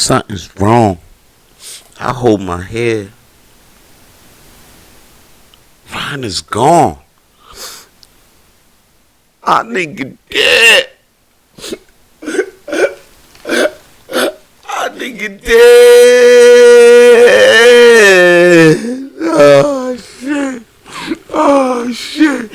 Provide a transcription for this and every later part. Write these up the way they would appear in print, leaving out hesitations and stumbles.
Something's wrong. I hold my head. Ron is gone. Our nigga dead. Our nigga dead. Oh shit. Oh shit.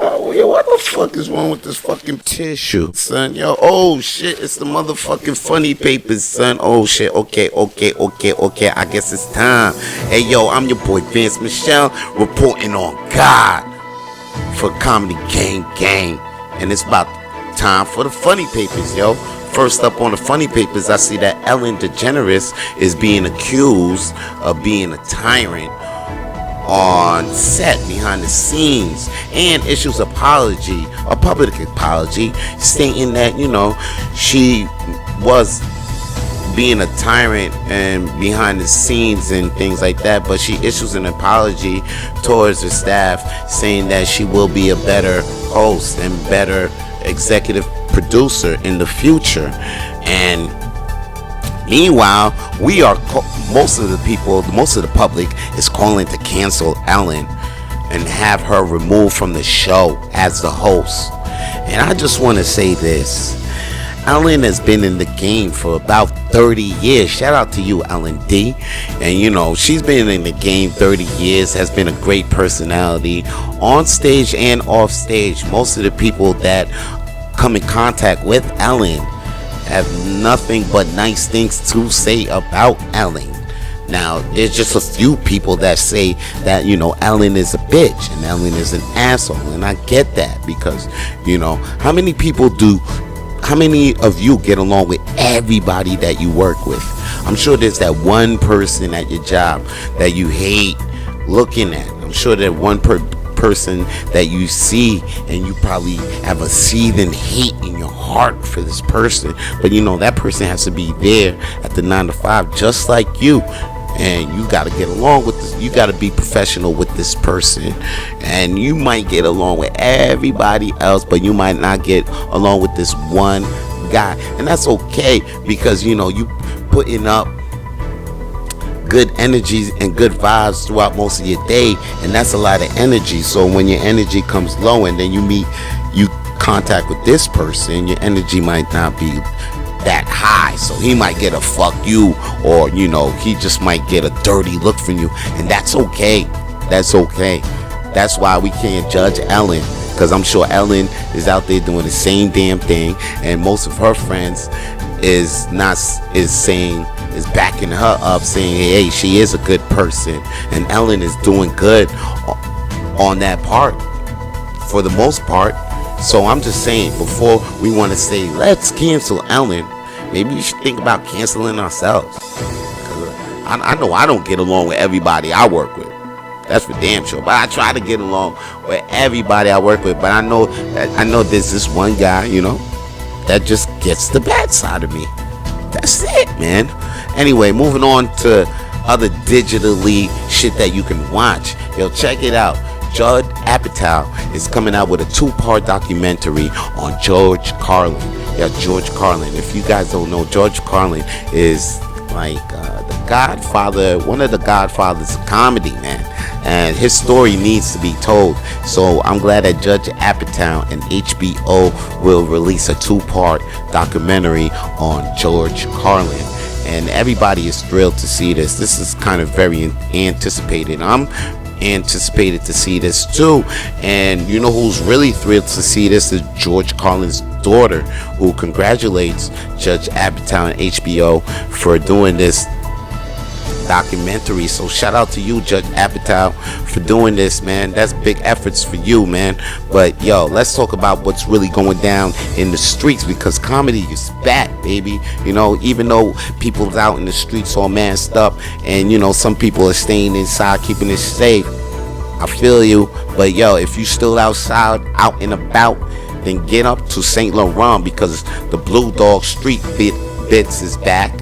Oh, yo, what the fuck is wrong with this fucking tissue, son? Yo, oh shit, it's the motherfucking funny papers, son. Oh shit, okay. I guess it's time. Hey, yo, I'm your boy Vance Michel, reporting on God for Comedy Gang. And it's about time for the funny papers, yo. First up on the funny papers, I see that Ellen DeGeneres is being accused of being a tyrant on set, behind the scenes, and issues a public apology, stating that, you know, she was being a tyrant and behind the scenes and things like that, but she issues an apology towards the staff, saying that she will be a better host and better executive producer in the future. And meanwhile, most of the public is calling to cancel Ellen and have her removed from the show as the host. And I just want to say this. Ellen has been in the game for about 30 years. Shout out to you, Ellen D. And you know, she's been in the game 30 years, has been a great personality on stage and off stage. Most of the people that come in contact with Ellen have nothing but nice things to say about Ellen. Now, there's just a few people that say that, you know, Ellen is a bitch and Ellen is an asshole. And I get that because, you know, how many of you get along with everybody that you work with? I'm sure there's that one person at your job that you hate looking at. I'm sure that one person that you see and you probably have a seething hate in your heart for this person, but you know that person has to be there at the 9 to 5 just like you, and you got to get along with this. You got to be professional with this person, and you might get along with everybody else, but you might not get along with this one guy, and that's okay, because you know you putting up good energies and good vibes throughout most of your day, and that's a lot of energy. So when your energy comes low and then you contact with this person, your energy might not be that high, so he might get a fuck you, or you know, he just might get a dirty look from you, and that's okay. That's why we can't judge Ellen, because I'm sure Ellen is out there doing the same damn thing, and most of her friends is backing her up, saying, hey, she is a good person, and Ellen is doing good on that part for the most part. So I'm just saying, before we want to say let's cancel Ellen, maybe we should think about canceling ourselves. I know I don't get along with everybody I work with, that's for damn sure, but I try to get along with everybody I work with. But I know there's this one guy, you know, that just gets the bad side of me. That's it, man. Anyway, moving on to other digitally shit that you can watch. Yo, check it out. Judd Apatow is coming out with a 2-part documentary on George Carlin. Yeah, George Carlin. If you guys don't know, George Carlin is like the godfather, one of the godfathers of comedy, man. And his story needs to be told. So I'm glad that Judge Apatow and HBO will release a 2-part documentary on George Carlin. And everybody is thrilled to see this. This is kind of very anticipated. I'm anticipated to see this too. And you know who's really thrilled to see this is George Carlin's daughter, who congratulates Judge Apatow and HBO for doing this documentary. So shout out to you, Judge Apatow, for doing this, man. That's big efforts for you, man. But yo, let's talk about what's really going down in the streets, because comedy is back, baby. You know, even though people's out in the streets all masked up, and you know, some people are staying inside, keeping it safe. I feel you, but yo, if you still outside, out and about, then get up to St. Laurent, because the Blue Dog Street Bits is back.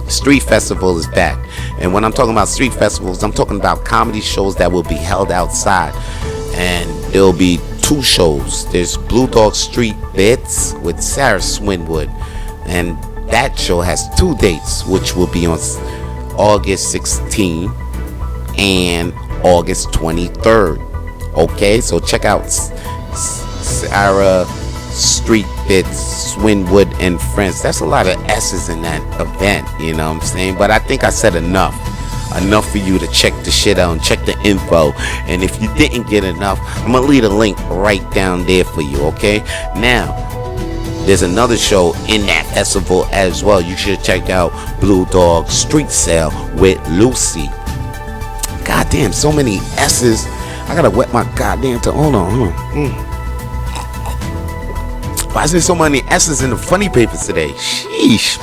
Street Festival is back. And when I'm talking about street festivals, I'm talking about comedy shows that will be held outside. And there'll be 2 shows. There's Blue Dog Street Bits with Sarah Swinwood. And that show has 2 dates, which will be on August 16th and August 23rd. Okay, so check out Sarah Street Bits, Swinwood and Friends. That's a lot of S's in that event, you know what I'm saying? But I think I said enough for you to check the shit out and check the info. And if you didn't get enough, I'm gonna leave a link right down there for you. Okay, now there's another show in that festival as well. You should check out Blue Dog Street Sale with Lucy. Goddamn, so many S's. I gotta wet my goddamn tongue. Hold on. Why is there so many S's in the funny papers today? Sheesh.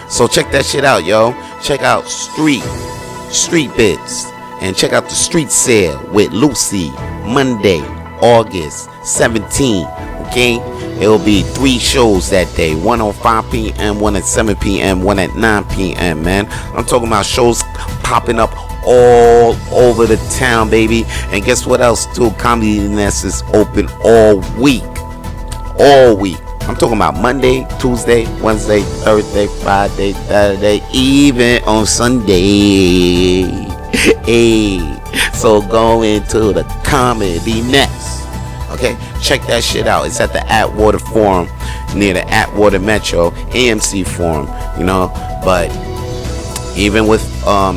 So check that shit out, yo. Check out Street Bits, and check out the Street Sale with Lucy, Monday, August 17th. Okay, it'll be 3 shows that day. One on 5 p.m., one at 7 p.m., one at 9 p.m. Man, I'm talking about shows popping up all over the town, baby. And guess what else too? Comedy Nest is open all week. I'm talking about Monday, Tuesday, Wednesday, Thursday, Friday, Saturday, even on Sunday. Hey, so go into the Comedy Nest. Okay, check that shit out. It's at the Atwater Forum, near the Atwater Metro AMC Forum, you know. But even with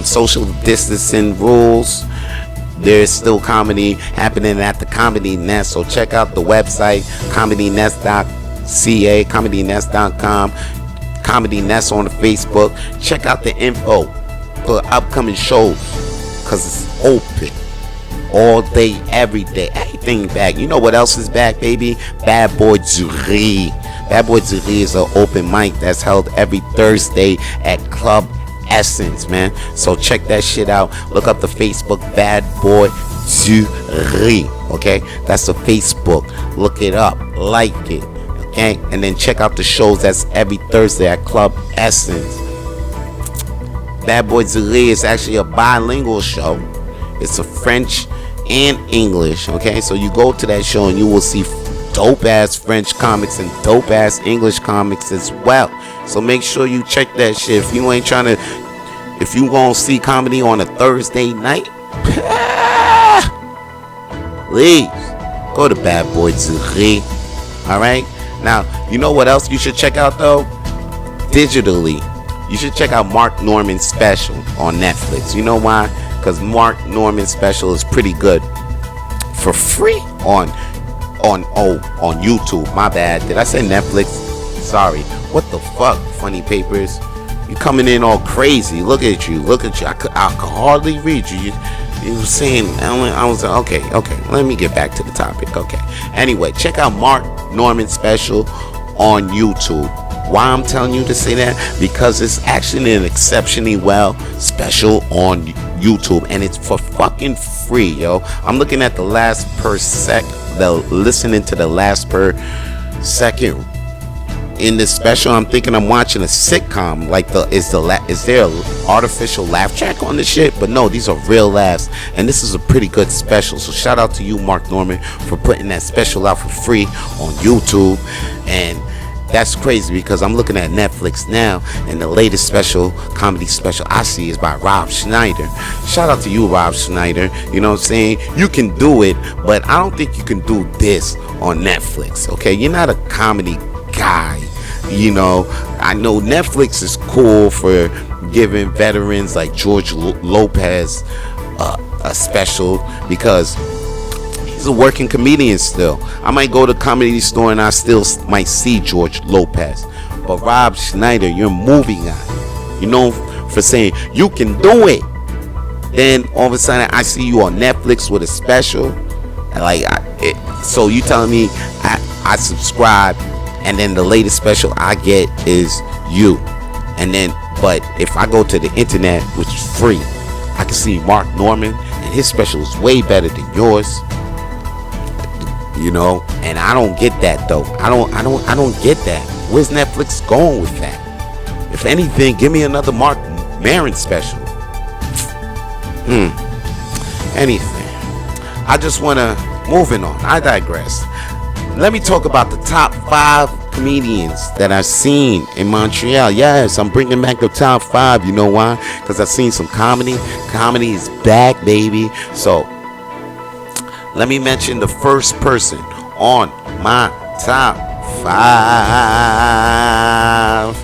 social distancing rules, there's still comedy happening at the Comedy Nest. So check out the website, comedynest.ca, comedynest.com, Comedy Nest on the Facebook. Check out the info for upcoming shows, because it's open all day, every day. Everything back. You know what else is back, baby? Bad Boy Jury. Bad Boy Jury is an open mic that's held every Thursday at Club Essence, man. So check that shit out. Look up the Facebook, Bad Boy Jury. Okay, that's the Facebook. Look it up, like it. Okay, and then check out the shows. That's every Thursday at Club Essence. Bad Boy Jury is actually a bilingual show. It's a French and English. Okay, so you go to that show and you will see dope ass French comics and dope ass English comics as well. So make sure you check that shit. If you ain't trying to, if you gonna see comedy on a Thursday night, please go to Bad Boy Jury. Alright, now you know what else you should check out though? Digitally, you should check out Mark Norman's special on Netflix. You know why? Because Mark Norman's special is pretty good for free on YouTube. My bad. Did I say Netflix? Sorry. What the fuck, funny papers? You coming in all crazy. Look at you. I could hardly read you. You were saying, I was okay. Let me get back to the topic. Okay. Anyway, check out Mark Norman's special on YouTube. Why I'm telling you to say that? Because it's actually an exceptionally well special on YouTube, and it's for fucking free, yo. I'm looking at the last per sec, listening to the last per second in this special. I'm thinking I'm watching a sitcom. Like, is there an artificial laugh track on this shit? But no, these are real laughs, and this is a pretty good special. So shout out to you, Mark Norman, for putting that special out for free on YouTube. And that's crazy, because I'm looking at Netflix now, and the latest comedy special I see is by Rob Schneider. Shout out to you, Rob Schneider. You know what I'm saying? You can do it, but I don't think you can do this on Netflix. Okay, you're not a comedy guy. You know, I know Netflix is cool for giving veterans like George Lopez a special, because he's a working comedian still. I might go to a comedy store and I still might see George Lopez. But Rob Schneider, you're a movie guy. You know, for saying you can do it. Then all of a sudden I see you on Netflix with a special. And so you telling me I subscribe, and then the latest special I get is you. And then, but if I go to the internet, which is free, I can see Mark Norman, and his special is way better than yours. You know, and I don't get that though. I don't get that. Where's Netflix going with that? If anything, give me another Mark Maron special. Anything. I just wanna, moving on. I digress. Let me talk about the top 5 comedians that I've seen in Montreal. Yes, I'm bringing back the top 5. You know why? Because I've seen some comedy. Comedy is back, baby. So let me mention the first person on my top 5.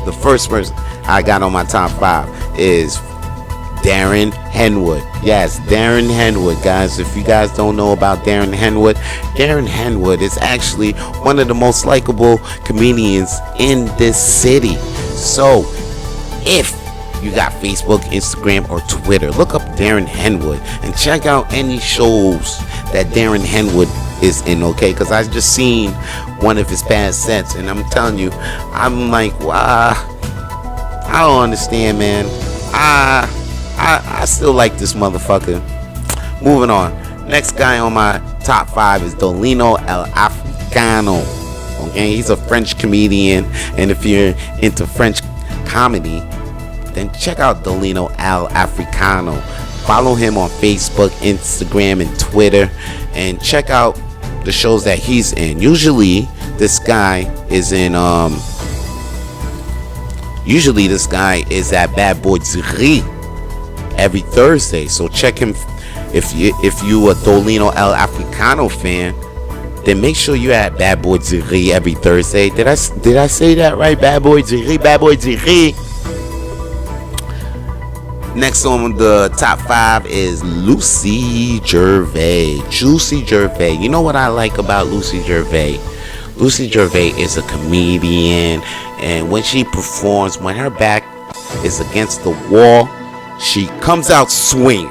The first person I got on my top 5 is Darren Henwood. Yes, Darren Henwood, guys. If you guys don't know about Darren Henwood is actually one of the most likable comedians in this city. So, if you got Facebook, Instagram, or Twitter, look up Darren Henwood and check out any shows that Darren Henwood is in, okay? Because I just seen one of his past sets, and I'm telling you, I'm like, wow, I don't understand, man. I still like this motherfucker. Moving on. Next guy on my top 5 is Dolino El Africano. Okay, he's a French comedian, and if you're into French comedy, then check out Dolino El Africano. Follow him on Facebook, Instagram, and Twitter, and check out the shows that he's in. Usually this guy is at Bad Boy Ziri every Thursday. So check him. If you a Dolino El Africano fan, then make sure you're at Bad Boy Ziri every Thursday. Did I say that right? Bad Boy Ziri. Next on the top 5 is Lucy Gervais. Juicy Gervais. You know what I like about Lucy Gervais? Lucy Gervais is a comedian, and when she performs, when her back is against the wall, she comes out swinging.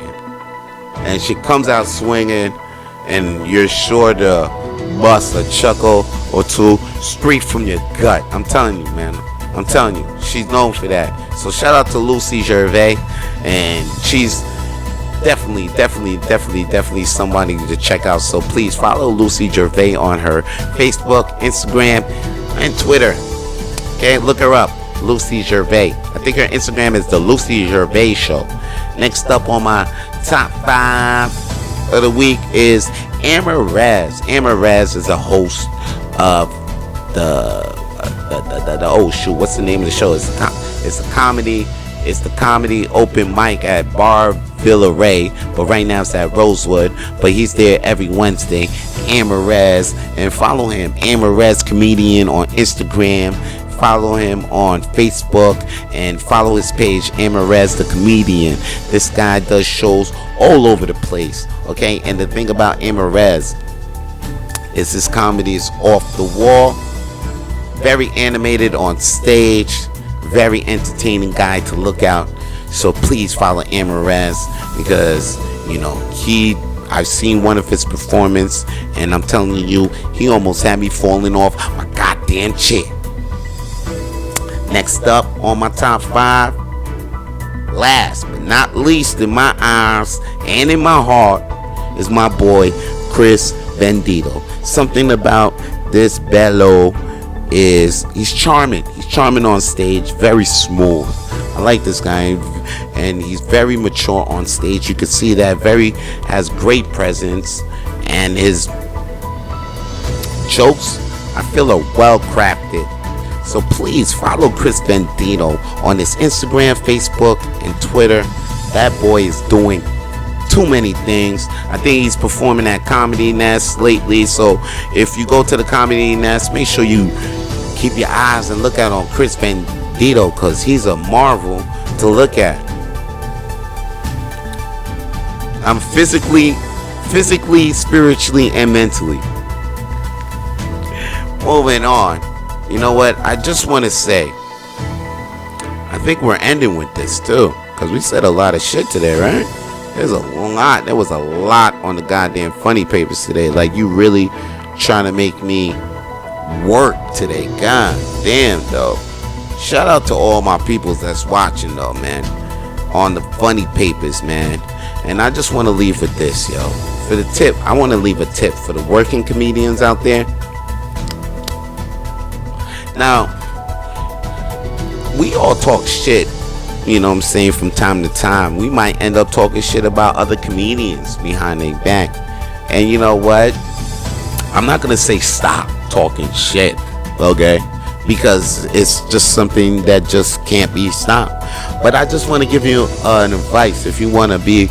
And you're sure to bust a chuckle or two straight from your gut. I'm telling you, man. I'm telling you, she's known for that. So shout out to Lucy Gervais, and she's definitely somebody to check out. So please follow Lucy Gervais on her Facebook, Instagram, and Twitter. Okay, look her up, Lucy Gervais. I think her Instagram is the Lucy Gervais Show. Next up on my top 5 of the week is Amber Rez. Amber Rez is a host of the oh shoot, what's the name of the show? It's the comedy open mic at Bar Villaray, but right now it's at Rosewood, but he's there every Wednesday. Amber Rez, and follow him, Amber Rez Comedian, on Instagram. Follow him on Facebook and follow his page, Amber Rez the Comedian. This guy does shows all over the place, okay? And the thing about Amber Rez is his comedy is off the wall, very animated on stage, very entertaining guy to look out. So please follow Amber Rez, because I've seen one of his performance, and I'm telling you, he almost had me falling off my goddamn chair. Next up on my top 5, last but not least in my eyes and in my heart, is my boy Chris Bendito. Something about this bello is he's charming on stage, very smooth. I like this guy, and he's very mature on stage. You can see that, has great presence, and his jokes I feel are well crafted. So please follow Chris Bendito on his Instagram, Facebook, and Twitter. That boy is doing too many things. I think he's performing at Comedy Nest lately. So if you go to the Comedy Nest, make sure you keep your eyes and look out on Chris Bendito, because he's a marvel to look at. I'm physically, spiritually, and mentally. Moving on. You know what? I just want to say, I think we're ending with this too, because we said a lot of shit today, right? There was a lot on the goddamn funny papers today. Like, you really trying to make me work today. God damn, though. Shout out to all my peoples that's watching, though, man, on the funny papers, man. And I just want to leave with this, yo. For the tip, I want to leave a tip for the working comedians out there. Now, we all talk shit, you know what I'm saying, from time to time. We might end up talking shit about other comedians behind their back. And you know what? I'm not going to say stop talking shit, okay? Because it's just something that just can't be stopped. But I just want to give you an advice. If you want to be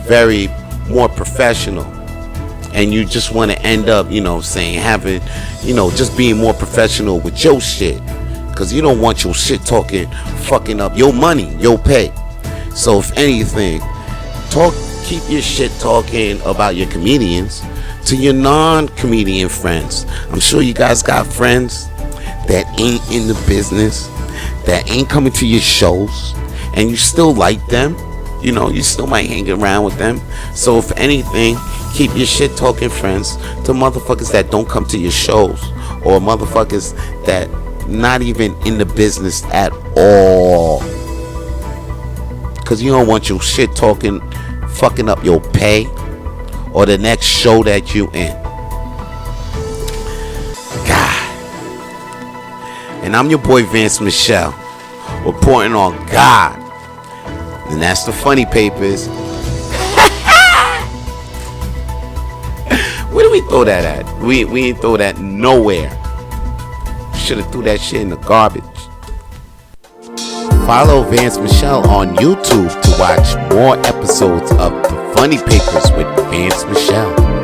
very more professional, and you just want to end up, saying, having, just being more professional with your shit, because you don't want your shit talking fucking up your money, your pay. So if anything, keep your shit talking about your comedians to your non-comedian friends. I'm sure you guys got friends that ain't in the business, that ain't coming to your shows, and you still like them. You still might hang around with them. So if anything, keep your shit talking friends to motherfuckers that don't come to your shows, or motherfuckers that not even in the business at all, because you don't want your shit talking fucking up your pay or the next show that you in. God. And I'm your boy Vance Michel, reporting on God. And that's the Funny Papers. Where do we throw that at? We ain't throw that nowhere. Should have threw that shit in the garbage. Follow Vance Michel on YouTube to watch more episodes of the Funny Papers with Vance Michel.